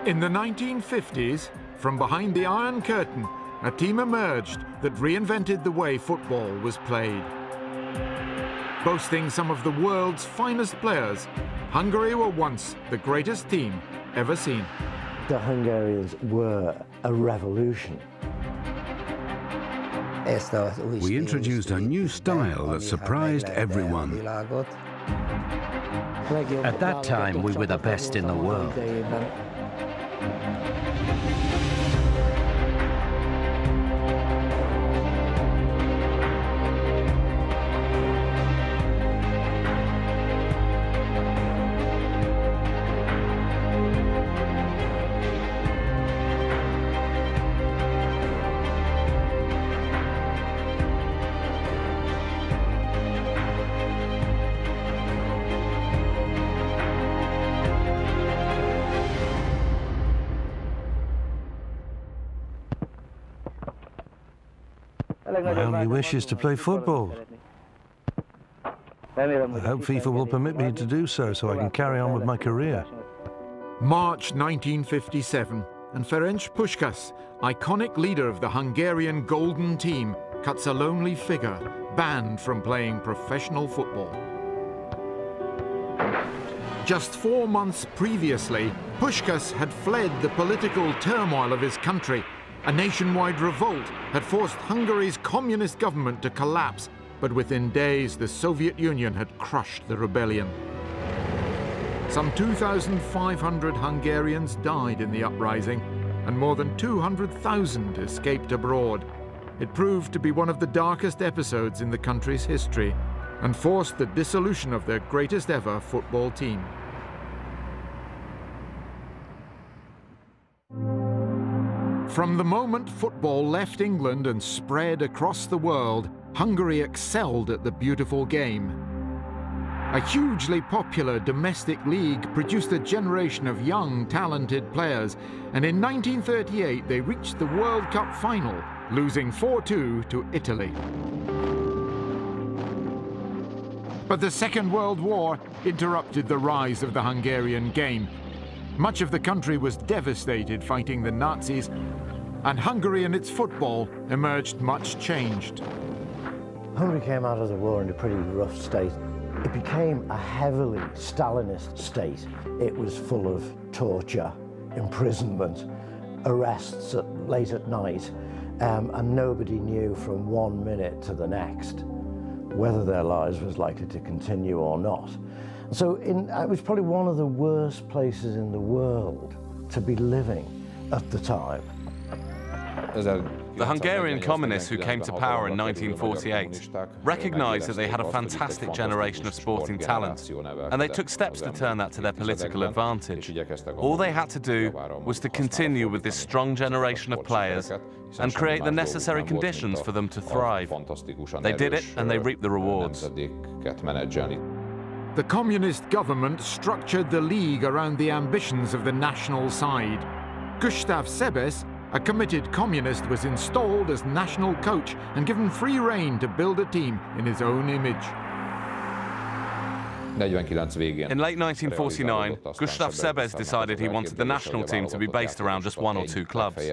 In the 1950s, from behind the Iron Curtain, a team emerged that reinvented the way football was played. Boasting some of the world's finest players, Hungary were once the greatest team ever seen. The Hungarians were a revolution. We introduced a new style that surprised everyone. At that time, we were the best in the world. My only wish is to play football. I hope FIFA will permit me to do so I can carry on with my career. March 1957, and Ferenc Puskás, iconic leader of the Hungarian Golden Team, cuts a lonely figure, banned from playing professional football. Just 4 months previously, Puskás had fled the political turmoil of his country. A nationwide revolt had forced Hungary's communist government to collapse, but within days the Soviet Union had crushed the rebellion. Some 2,500 Hungarians died in the uprising, and more than 200,000 escaped abroad. It proved to be one of the darkest episodes in the country's history, and forced the dissolution of their greatest ever football team. From the moment football left England and spread across the world, Hungary excelled at the beautiful game. A hugely popular domestic league produced a generation of young, talented players, and in 1938 they reached the World Cup final, losing 4-2 to Italy. But the Second World War interrupted the rise of the Hungarian game. Much of the country was devastated fighting the Nazis, and Hungary and its football emerged much changed. Hungary came out of the war in a pretty rough state. It became a heavily Stalinist state. It was full of torture, imprisonment, arrests late at night, and nobody knew from 1 minute to the next whether their lives was likely to continue or not. So it was probably one of the worst places in the world to be living at the time. The Hungarian communists who came to power in 1948 recognized that they had a fantastic generation of sporting talent, and they took steps to turn that to their political advantage. All they had to do was to continue with this strong generation of players and create the necessary conditions for them to thrive. They did it, and they reaped the rewards. The communist government structured the league around the ambitions of the national side. Gustav Sebeś, a committed communist, was installed as national coach and given free rein to build a team in his own image. In late 1949, Gustav Sebeś decided he wanted the national team to be based around just 1 or 2 clubs.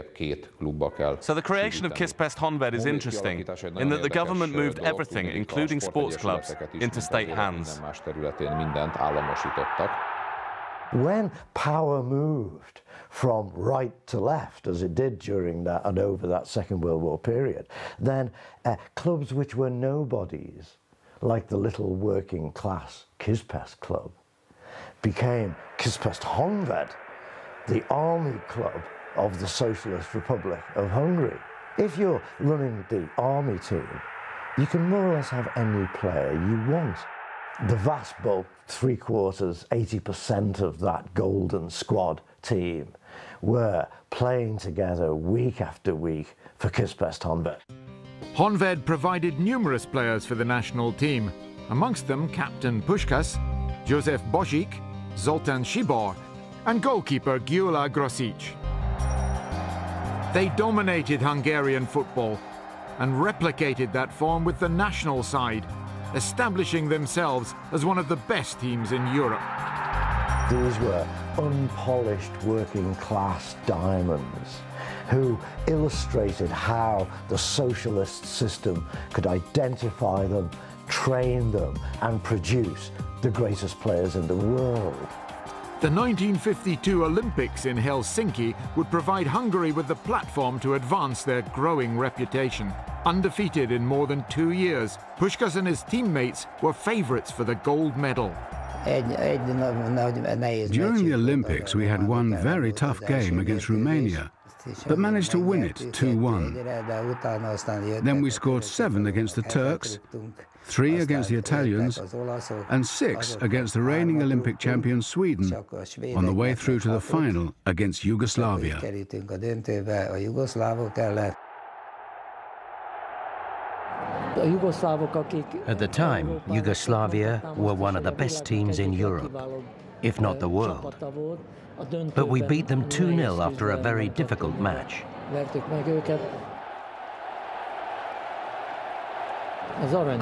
So the creation of Kispest Honvéd is interesting, in that the government moved everything, including sports clubs, into state hands. When power moved from right to left, as it did during that and over that Second World War period, then clubs which were nobodies, like the little working class Kispest club, became Kispest Honvéd, the army club of the Socialist Republic of Hungary. If you're running the army team, you can more or less have any player you want. The vast bulk, 3/4, 80% of that golden squad team were playing together week after week for Kispest Honvéd. Honvéd provided numerous players for the national team, amongst them Captain Puskás, József Bozsik, Zoltán Sibor, and goalkeeper Gyula Grosic. They dominated Hungarian football and replicated that form with the national side, establishing themselves as one of the best teams in Europe. These were unpolished working class diamonds who illustrated how the socialist system could identify them, train them, and produce the greatest players in the world. The 1952 Olympics in Helsinki would provide Hungary with the platform to advance their growing reputation. Undefeated in more than 2 years, Puskás and his teammates were favourites for the gold medal. During the Olympics, we had one very tough game against Romania, but managed to win it 2-1. Then we scored 7 against the Turks, 3 against the Italians, and 6 against the reigning Olympic champion Sweden, on the way through to the final against Yugoslavia. At the time, Yugoslavia were one of the best teams in Europe, if not the world. But we beat them 2-0 after a very difficult match.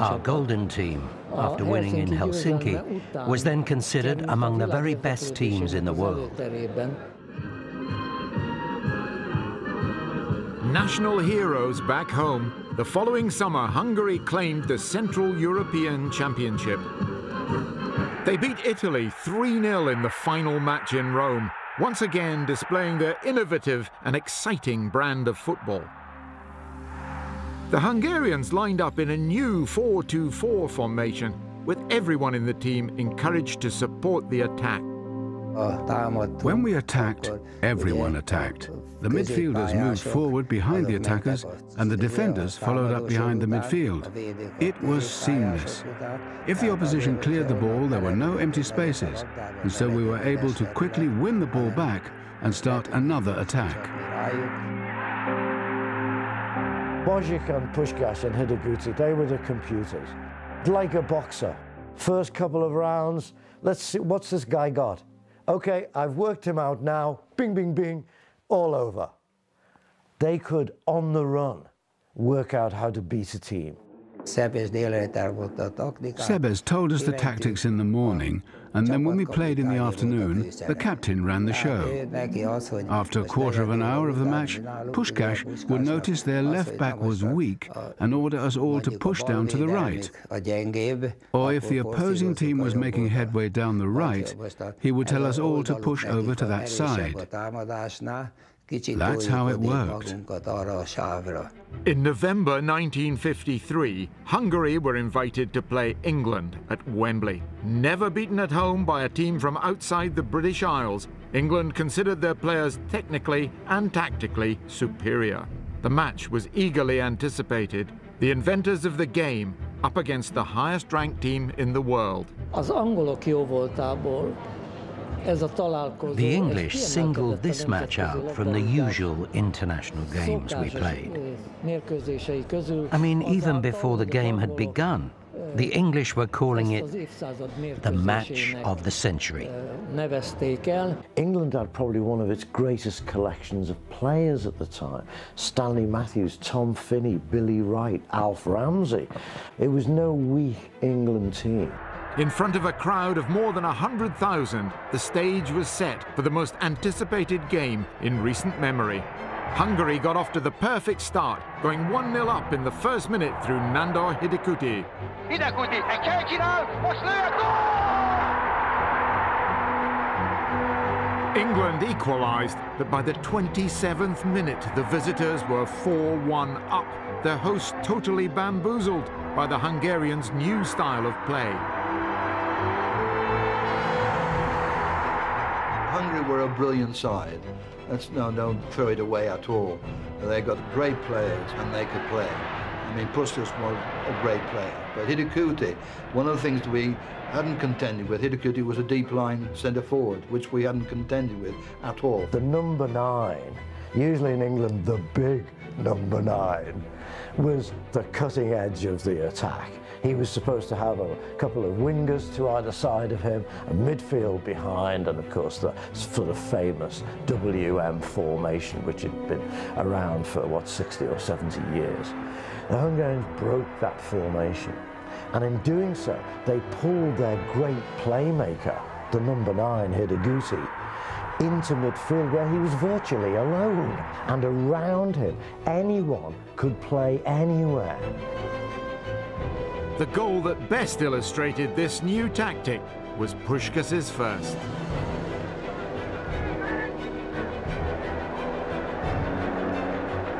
Our golden team, after winning in Helsinki, was then considered among the very best teams in the world. National heroes back home, the following summer Hungary claimed the Central European Championship. They beat Italy 3-0 in the final match in Rome, once again displaying their innovative and exciting brand of football. The Hungarians lined up in a new 4-2-4 formation, with everyone in the team encouraged to support the attack. When we attacked, everyone attacked. The midfielders moved forward behind the attackers, and the defenders followed up behind the midfield. It was seamless. If the opposition cleared the ball, there were no empty spaces, and so we were able to quickly win the ball back and start another attack. Božic and Puskás and Hidegkuti, they were the computers. Like a boxer. First couple of rounds, let's see, what's this guy got? Okay, I've worked him out now, bing, bing, bing, all over. They could, on the run, work out how to beat a team. Sebes told us the tactics in the morning, and then when we played in the afternoon, the captain ran the show. After a quarter of an hour of the match, Puskás would notice their left back was weak and order us all to push down to the right. Or if the opposing team was making headway down the right, he would tell us all to push over to that side. That's how it worked. In November 1953, Hungary were invited to play England at Wembley. Never beaten at home by a team from outside the British Isles, England considered their players technically and tactically superior. The match was eagerly anticipated. The inventors of the game up against the highest-ranked team in the world. The English singled this match out from the usual international games we played. I mean, even before the game had begun, the English were calling it the match of the century. England had probably one of its greatest collections of players at the time. Stanley Matthews, Tom Finney, Billy Wright, Alf Ramsey. It was no weak England team. In front of a crowd of more than 100,000, the stage was set for the most anticipated game in recent memory. Hungary got off to the perfect start, going 1-0 up in the first minute through Nándor Hidegkuti. England equalised, but by the 27th minute, the visitors were 4-1 up, their hosts totally bamboozled by the Hungarians' new style of play. Hungary were a brilliant side. Don't throw it away at all. They got great players and they could play. I mean, Puskás was a great player. But Hidegkuti, one of the things we hadn't contended with, Hidegkuti was a deep line centre forward, which we hadn't contended with at all. The number 9, usually in England the big number 9, was the cutting edge of the attack. He was supposed to have a couple of wingers to either side of him, a midfield behind, and of course the sort of famous WM formation, which had been around for, what, 60 or 70 years. The Hungarians broke that formation, and in doing so, they pulled their great playmaker the number 9, Hideguchi, into midfield where he was virtually alone. And around him, anyone could play anywhere. The goal that best illustrated this new tactic was Puskas's first.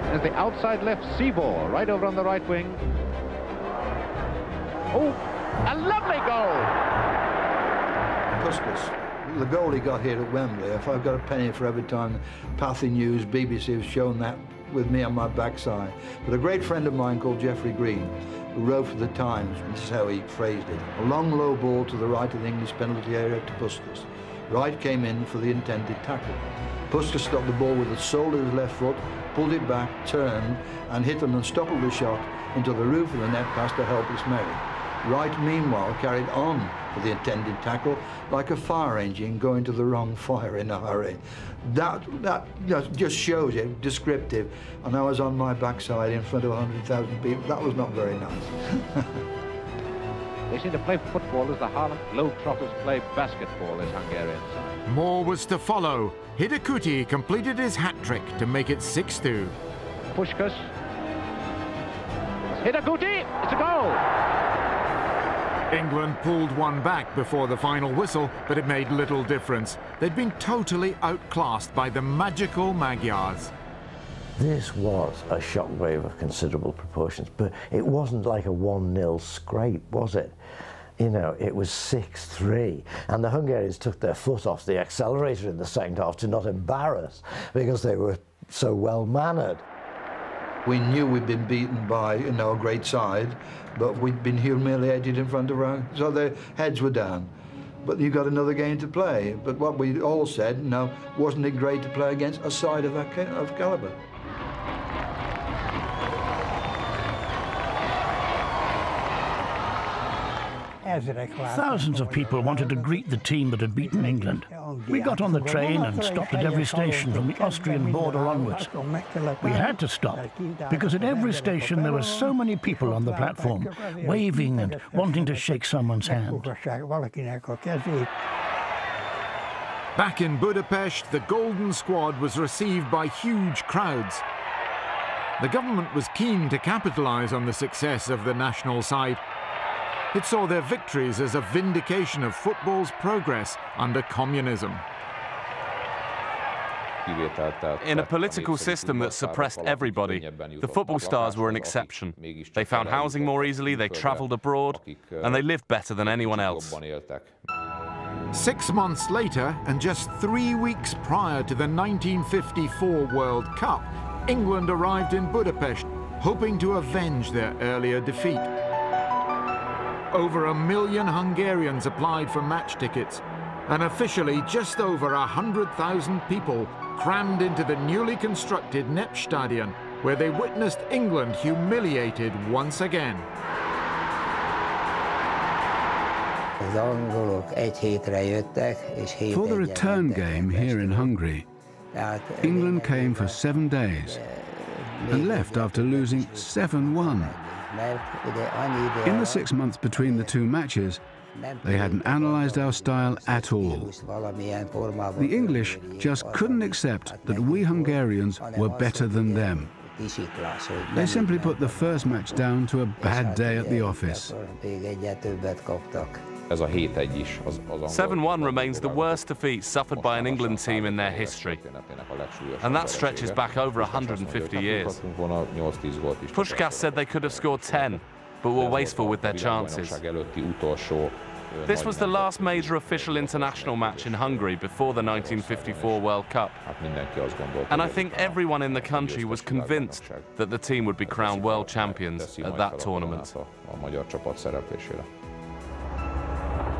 There's the outside left C ball, right over on the right wing. Oh, a lovely goal! Puskas, the goal he got here at Wembley, if I've got a penny for every time Pathy News, BBC have shown that with me on my backside. But a great friend of mine called Geoffrey Green, who wrote for the Times, and this is how he phrased it: a long low ball to the right of the English penalty area to Puskas. Wright came in for the intended tackle. Puskas stopped the ball with the sole of his left foot, pulled it back, turned, and hit an unstoppable shot into the roof of the net past a helpless Merrick. Wright, meanwhile, carried on for the intended tackle like a fire engine going to the wrong fire in a hurry. That just shows you, descriptive. And I was on my backside in front of 100,000 people. That was not very nice. They seem to play football as the Harlem Globetrotters play basketball, this Hungarian side. More was to follow. Hideguchi completed his hat-trick to make it 6-2. Puskás. Hideguchi, it's a goal! England pulled one back before the final whistle, but it made little difference. They'd been totally outclassed by the magical Magyars. This was a shockwave of considerable proportions, but it wasn't like a 1-0 scrape, was it? You know, it was 6-3, and the Hungarians took their foot off the accelerator in the second half to not embarrass, because they were so well-mannered. We knew we'd been beaten by, you know, a great side, but we'd been humiliated in front of our... So their heads were down. But you got another game to play. But what we all said, no, wasn't it great to play against a side of calibre? Thousands of people wanted to greet the team that had beaten England. We got on the train and stopped at every station from the Austrian border onwards. We had to stop, because at every station there were so many people on the platform, waving and wanting to shake someone's hand. Back in Budapest, the Golden Squad was received by huge crowds. The government was keen to capitalise on the success of the national side. It saw their victories as a vindication of football's progress under communism. In a political system that suppressed everybody, the football stars were an exception. They found housing more easily, they travelled abroad, and they lived better than anyone else. 6 months later, and just 3 weeks prior to the 1954 World Cup, England arrived in Budapest, hoping to avenge their earlier defeat. Over 1 million Hungarians applied for match tickets, and officially just over 100,000 people crammed into the newly constructed Nepstadion, where they witnessed England humiliated once again. For the return game here in Hungary, England came for 7 days and left after losing 7-1. In the 6 months between the two matches, they hadn't analysed our style at all. The English just couldn't accept that we Hungarians were better than them. They simply put the first match down to a bad day at the office. 7-1 remains the worst defeat suffered by an England team in their history, and that stretches back over 150 years. Puskás said they could have scored 10, but were wasteful with their chances. This was the last major official international match in Hungary before the 1954 World Cup, and I think everyone in the country was convinced that the team would be crowned world champions at that tournament.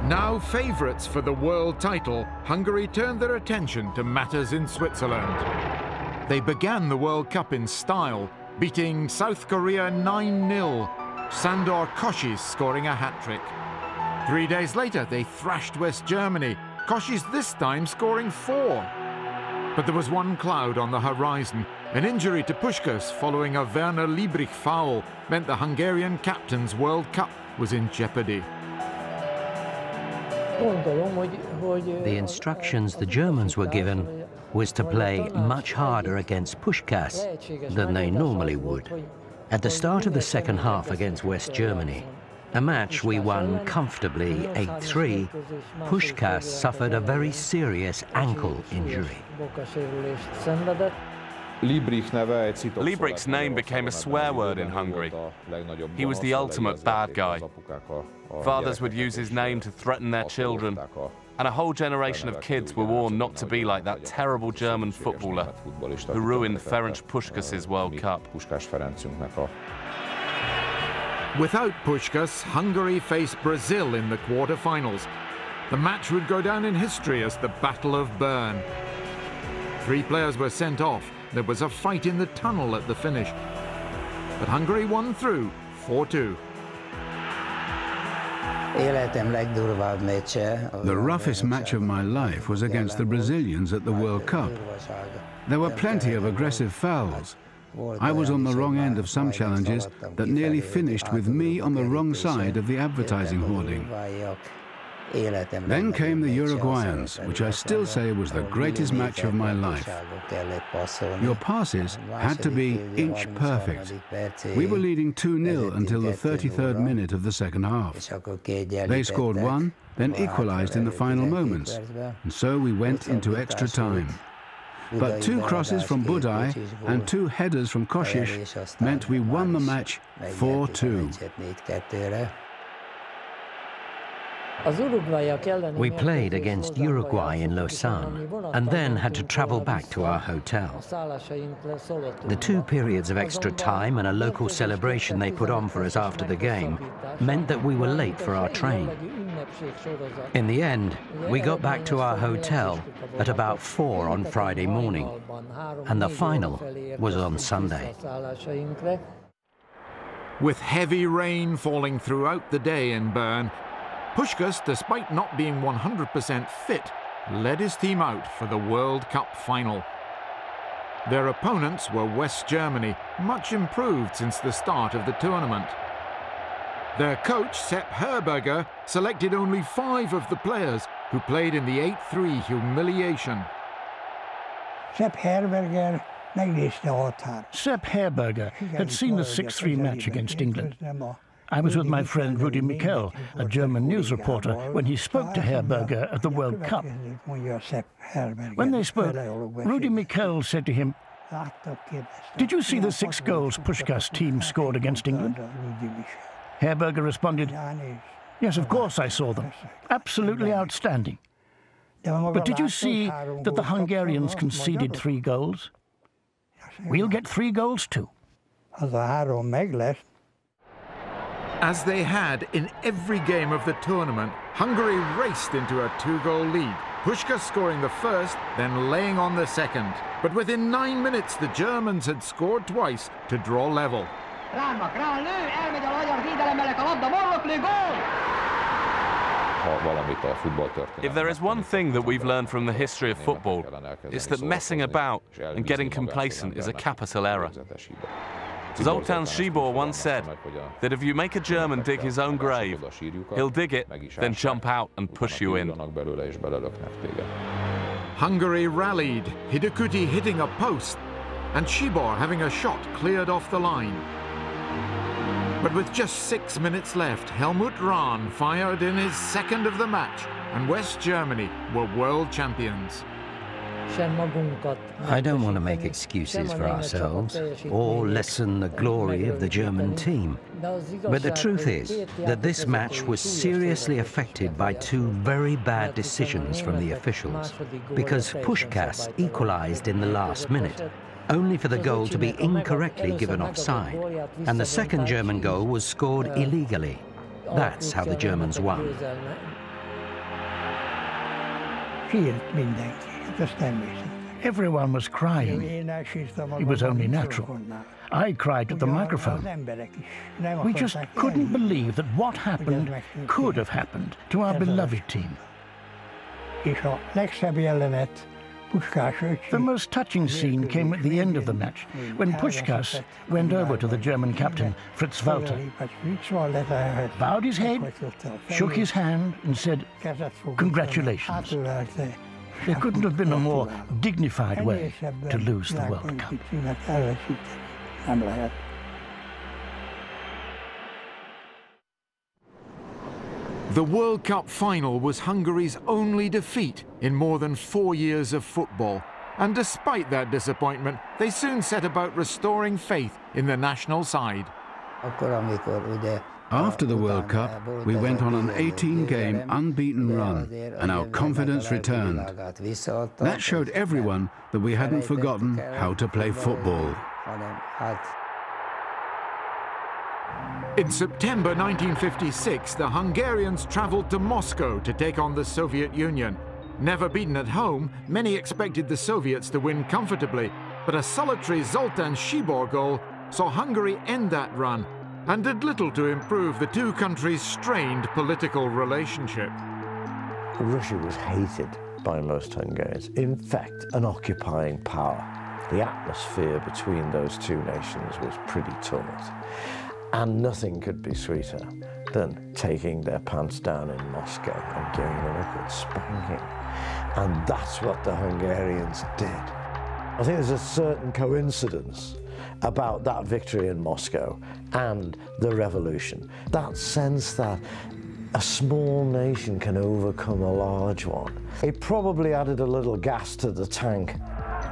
Now favourites for the world title, Hungary turned their attention to matters in Switzerland. They began the World Cup in style, beating South Korea 9-0, Sandor Kocsis scoring a hat-trick. 3 days later, they thrashed West Germany, Kocsis this time scoring 4. But there was one cloud on the horizon. An injury to Puskás following a Werner Liebrich foul meant the Hungarian captain's World Cup was in jeopardy. The instructions the Germans were given was to play much harder against Puskás than they normally would. At the start of the second half against West Germany, a match we won comfortably 8-3, Puskás suffered a very serious ankle injury. Liebrich's name became a swear word in Hungary. He was the ultimate bad guy. Fathers would use his name to threaten their children, and a whole generation of kids were warned not to be like that terrible German footballer who ruined Ferenc Puskás's World Cup. Without Puskás, Hungary faced Brazil in the quarter-finals. The match would go down in history as the Battle of Bern. 3 players were sent off. There was a fight in the tunnel at the finish. But Hungary won through 4-2. The roughest match of my life was against the Brazilians at the World Cup. There were plenty of aggressive fouls. I was on the wrong end of some challenges that nearly finished with me on the wrong side of the advertising hoarding. Then came the Uruguayans, which I still say was the greatest match of my life. Your passes had to be inch perfect. We were leading 2-0 until the 33rd minute of the second half. They scored 1, then equalized in the final moments, and so we went into extra time. But 2 crosses from Budaj and 2 headers from Kosic meant we won the match 4-2. We played against Uruguay in Lausanne and then had to travel back to our hotel. The 2 periods of extra time and a local celebration they put on for us after the game meant that we were late for our train. In the end, we got back to our hotel at about 4 on Friday morning, and the final was on Sunday. With heavy rain falling throughout the day in Bern, Puskás, despite not being 100% fit, led his team out for the World Cup final. Their opponents were West Germany, much improved since the start of the tournament. Their coach, Sepp Herberger, selected only 5 of the players who played in the 8-3 humiliation. Sepp Herberger had seen the 6-3 match against England. I was with my friend Rudi Mikel, a German news reporter, when he spoke to Herberger at the World Cup. When they spoke, Rudi Mikel said to him, "Did you see the 6 goals Puskás' team scored against England?" Herberger responded, "Yes, of course I saw them. Absolutely outstanding. But did you see that the Hungarians conceded 3 goals? We'll get 3 goals too." As they had in every game of the tournament, Hungary raced into a 2-goal lead. Puskás scoring the first, then laying on the second. But within 9 minutes, the Germans had scored twice to draw level. If there is one thing that we've learned from the history of football, it's that messing about and getting complacent is a capital error. Zoltán Csibor once said that if you make a German dig his own grave, he'll dig it, then jump out and push you in. Hungary rallied, Hidekuti hitting a post, and Csibor having a shot cleared off the line. But with just 6 minutes left, Helmut Rahn fired in his second of the match, and West Germany were world champions. I don't want to make excuses for ourselves or lessen the glory of the German team. But the truth is that this match was seriously affected by 2 very bad decisions from the officials, because Puskás equalized in the last minute, only for the goal to be incorrectly given offside, and the second German goal was scored illegally. That's how the Germans won. Everyone was crying. It was only natural. I cried at the microphone. We just couldn't believe that what happened could have happened to our beloved team. The most touching scene came at the end of the match, when Puskás went over to the German captain, Fritz Walter, bowed his head, shook his hand and said, "Congratulations." There couldn't have been a more dignified way to lose the World Cup. The World Cup final was Hungary's only defeat in more than 4 years of football. And despite that disappointment, they soon set about restoring faith in the national side. After the World Cup, we went on an 18-game unbeaten run, and our confidence returned. That showed everyone that we hadn't forgotten how to play football. In September 1956, the Hungarians travelled to Moscow to take on the Soviet Union. Never beaten at home, many expected the Soviets to win comfortably, but a solitary Zoltán Tibor goal saw Hungary end that run and did little to improve the two countries' strained political relationship. Russia was hated by most Hungarians, in fact, an occupying power. The atmosphere between those two nations was pretty taut. And nothing could be sweeter than taking their pants down in Moscow and giving them a good spanking. And that's what the Hungarians did. I think there's a certain coincidence about that victory in Moscow and the revolution. That sense that a small nation can overcome a large one. It probably added a little gas to the tank.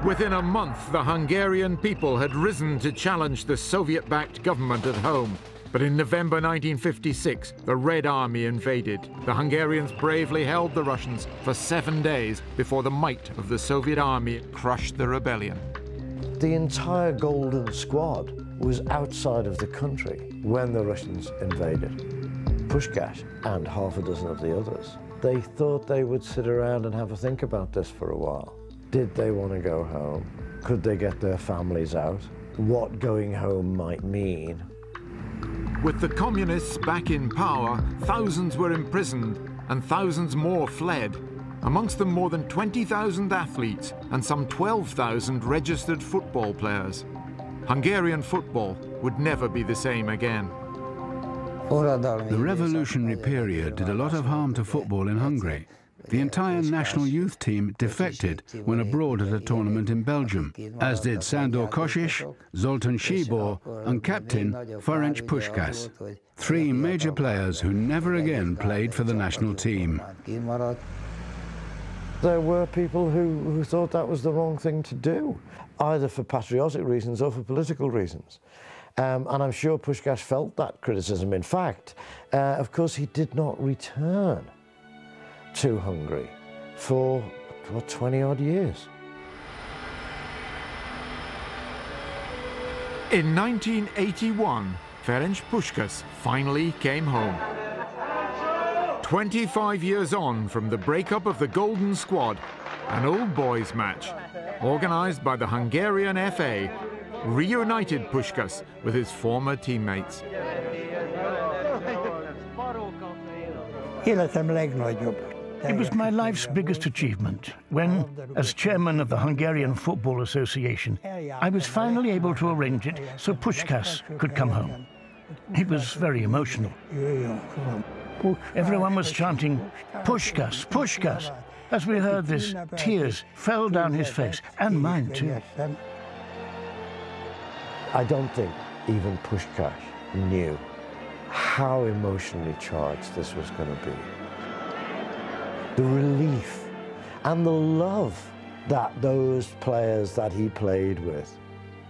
Within a month, the Hungarian people had risen to challenge the Soviet-backed government at home. But in November 1956, the Red Army invaded. The Hungarians bravely held the Russians for 7 days before the might of the Soviet army crushed the rebellion. The entire Golden Squad was outside of the country when the Russians invaded. Puskás and half a dozen of the others. They thought they would sit around and have a think about this for a while. Did they want to go home? Could they get their families out? What going home might mean? With the communists back in power, thousands were imprisoned and thousands more fled. Amongst them more than 20,000 athletes and some 12,000 registered football players. Hungarian football would never be the same again. The revolutionary period did a lot of harm to football in Hungary. The entire national youth team defected when abroad at a tournament in Belgium, as did Sándor Kocsis, Zoltán Tibor and captain Ferenc Puskás, three major players who never again played for the national team. There were people who thought that was the wrong thing to do, either for patriotic reasons or for political reasons. And I'm sure Puskás felt that criticism. In fact, of course, he did not return to Hungary for 20-odd years. In 1981, Ferenc Puskás finally came home. 25 years on from the breakup of the Golden Squad, an old boys match, organised by the Hungarian FA, reunited Puskás with his former teammates. It was my life's biggest achievement when, as chairman of the Hungarian Football Association, I was finally able to arrange it so Puskás could come home. It was very emotional. Everyone was chanting, "Puskás, Puskás." As we heard this, tears fell down his face, and mine too. I don't think even Puskás knew how emotionally charged this was going to be. The relief and the love that those players that he played with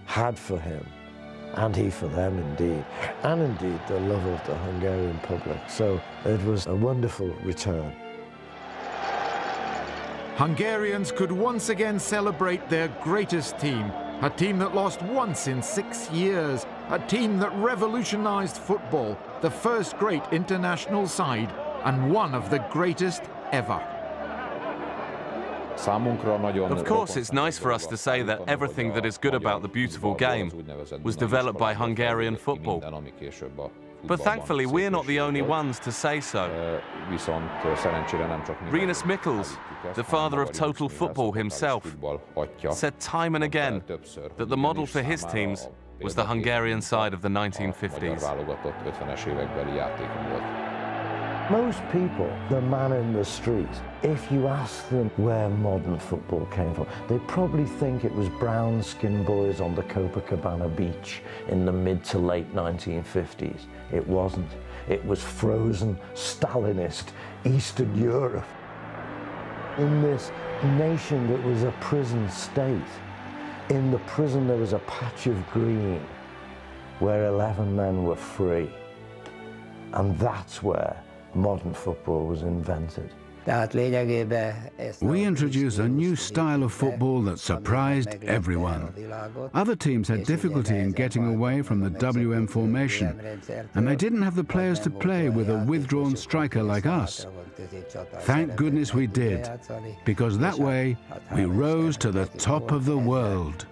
had for him, and he for them indeed, and indeed the love of the Hungarian public. So it was a wonderful return. Hungarians could once again celebrate their greatest team, a team that lost once in 6 years, a team that revolutionized football, the first great international side, and one of the greatest ever. Of course, it's nice for us to say that everything that is good about the beautiful game was developed by Hungarian football. But thankfully, we're not the only ones to say so. Rinus Michels, the father of total football himself, said time and again that the model for his teams was the Hungarian side of the 1950s. Most people, the man in the street, if you ask them where modern football came from, they probably think it was brown-skinned boys on the Copacabana beach in the mid to late 1950s. It wasn't. It was frozen, Stalinist Eastern Europe. In this nation that was a prison state, in the prison there was a patch of green where 11 men were free. And that's where modern football was invented. We introduced a new style of football that surprised everyone. Other teams had difficulty in getting away from the WM formation, and they didn't have the players to play with a withdrawn striker like us. Thank goodness we did, because that way we rose to the top of the world.